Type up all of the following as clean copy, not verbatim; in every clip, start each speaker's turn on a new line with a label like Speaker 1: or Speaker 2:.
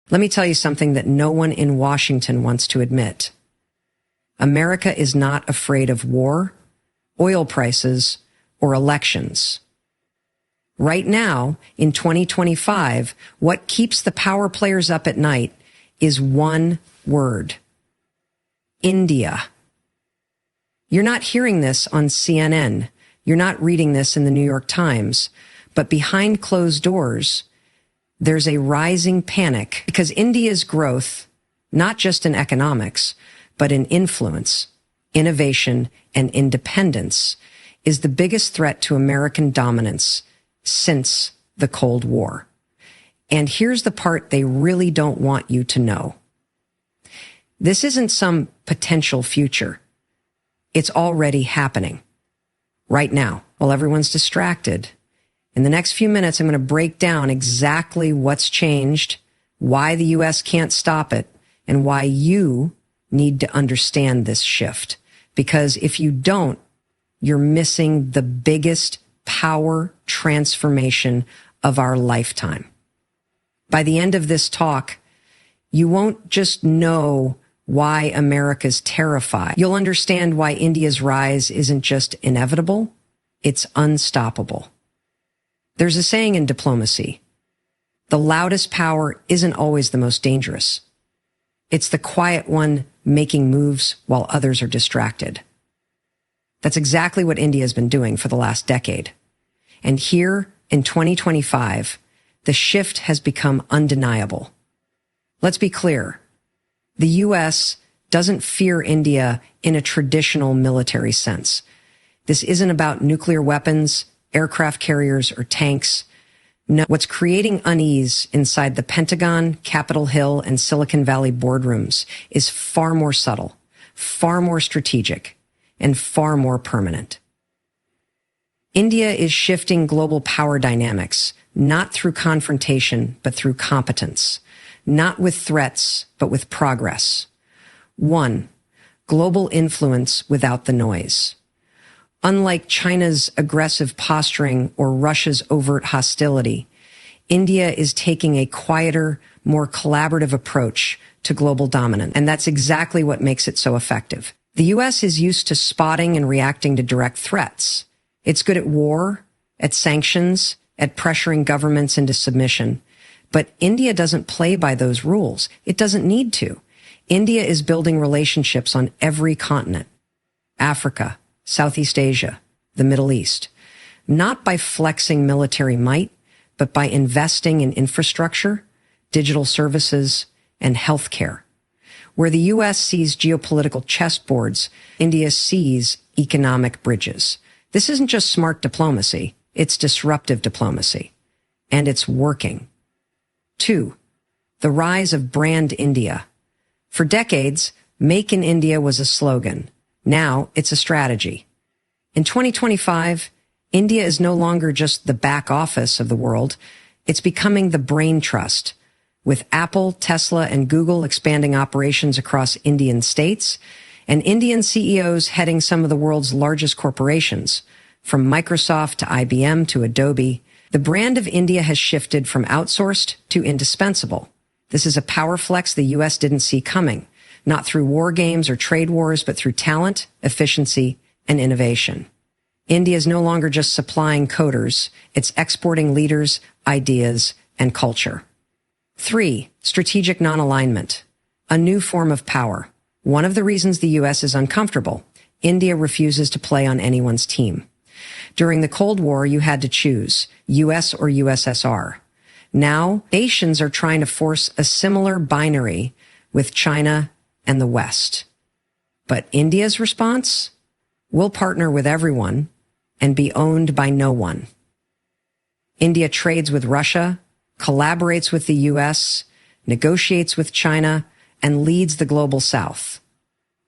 Speaker 1: Let me tell you something that no one in Washington wants to admit. America is not afraid of war, oil prices, or elections. Right now, in 2025, what keeps the power players up at night is one word: India. You're not hearing this on CNN. You're not reading this in the New York Times. But behind closed doors, there's a rising panic because India's growth, not just in economics, but in influence, innovation, and independence, is the biggest threat to American dominance since the Cold War. And here's the part they really don't want you to know. This isn't some potential future. It's already happening right now while everyone's distracted. In the next few minutes, I'm going to break down exactly what's changed, why the U.S. can't stop it, and why you need to understand this shift. Because if you don't, you're missing the biggest power transformation of our lifetime. By the end of this talk, you won't just know why America's terrified. You'll understand why India's rise isn't just inevitable, it's unstoppable. There's a saying in diplomacy: the loudest power isn't always the most dangerous. It's the quiet one making moves while others are distracted. That's exactly what India has been doing for the last decade. And here in 2025, the shift has become undeniable. Let's be clear. The U.S. doesn't fear India in a traditional military sense. This isn't about nuclear weapons, aircraft carriers, or tanks. No, what's creating unease inside the Pentagon, Capitol Hill, and Silicon Valley boardrooms is far more subtle, far more strategic, and far more permanent. India is shifting global power dynamics, not through confrontation, but through competence, not with threats, but with progress. 1. Global influence without the noise. Unlike China's aggressive posturing or Russia's overt hostility, India is taking a quieter, more collaborative approach to global dominance, and that's exactly what makes it so effective. The U.S. is used to spotting and reacting to direct threats. It's good at war, at sanctions, at pressuring governments into submission. But India doesn't play by those rules. It doesn't need to. India is building relationships on every continent: Africa, Southeast Asia, the Middle East, not by flexing military might, but by investing in infrastructure, digital services, and healthcare. Where the U.S. sees geopolitical chessboards, India sees economic bridges. This isn't just smart diplomacy, it's disruptive diplomacy. And it's working. 2. The rise of Brand India. For decades, Make in India was a slogan. Now it's a strategy. In 2025, India is no longer just the back office of the world. It's becoming the brain trust, with Apple, Tesla, and Google expanding operations across Indian states, and Indian CEOs heading some of the world's largest corporations, from Microsoft to IBM to Adobe. The brand of India has shifted from outsourced to indispensable. This is a power flex the U.S. didn't see coming, not through war games or trade wars, but through talent, efficiency, and innovation. India is no longer just supplying coders. It's exporting leaders, ideas, and culture. 3. Strategic non-alignment. A new form of power. One of the reasons the U.S. is uncomfortable. India refuses to play on anyone's team. During the Cold War, you had to choose U.S. or USSR. Now, nations are trying to force a similar binary with China and the West. But India's response? We'll partner with everyone and be owned by no one. India trades with Russia, collaborates with the U.S., negotiates with China, and leads the global South,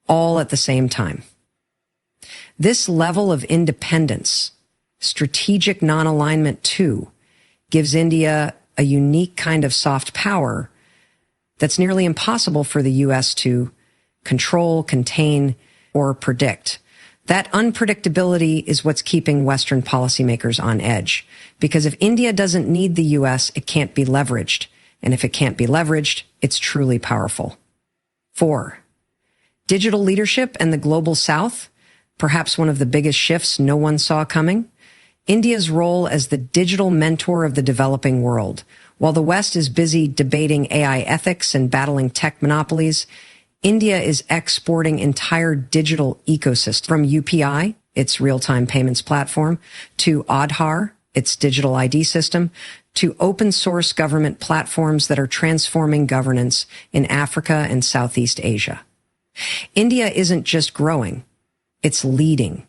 Speaker 1: all at the same time. This level of independence, strategic non-alignment too, gives India a unique kind of soft power that's nearly impossible for the U.S. to control, contain, or predict. That unpredictability is what's keeping Western policymakers on edge. Because if India doesn't need the U.S., it can't be leveraged. And if it can't be leveraged, it's truly powerful. 4. Digital leadership and the global south, perhaps one of the biggest shifts no one saw coming. India's role as the digital mentor of the developing world. While the West is busy debating AI ethics and battling tech monopolies, India is exporting entire digital ecosystems from UPI, its real-time payments platform, to Aadhaar, its digital ID system, to open source government platforms that are transforming governance in Africa and Southeast Asia. India isn't just growing, it's leading.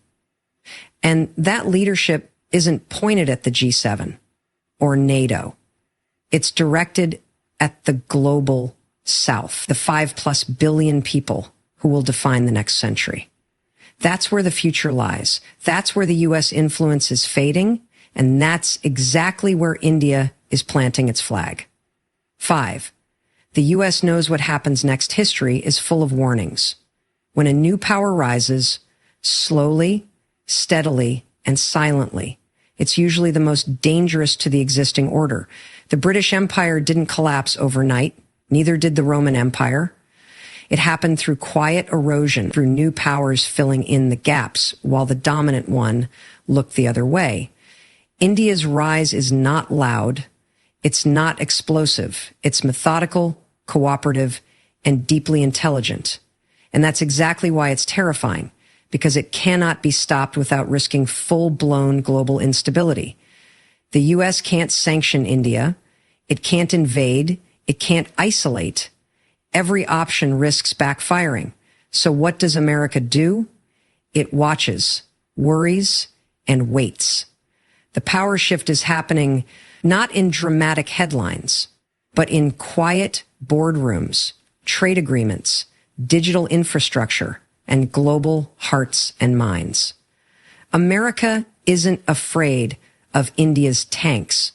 Speaker 1: And that leadership isn't pointed at the G7 or NATO. It's directed at the global South, the 5+ billion people who will define the next century. That's where the future lies. That's where the U.S. influence is fading, and that's exactly where India is planting its flag. 5. The U.S. knows what happens next. History is full of warnings. When a new power rises, slowly, steadily, and silently, it's usually the most dangerous to the existing order. The British Empire didn't collapse overnight. Neither did the Roman Empire. It happened through quiet erosion, through new powers filling in the gaps, while the dominant one looked the other way. India's rise is not loud. It's not explosive. It's methodical, cooperative, and deeply intelligent. And that's exactly why it's terrifying, because it cannot be stopped without risking full-blown global instability. The U.S. can't sanction India. It can't invade. It can't isolate. Every option risks backfiring. So what does America do? It watches, worries, and waits. The power shift is happening not in dramatic headlines, but in quiet boardrooms, trade agreements, digital infrastructure, and global hearts and minds. America isn't afraid of India's tanks.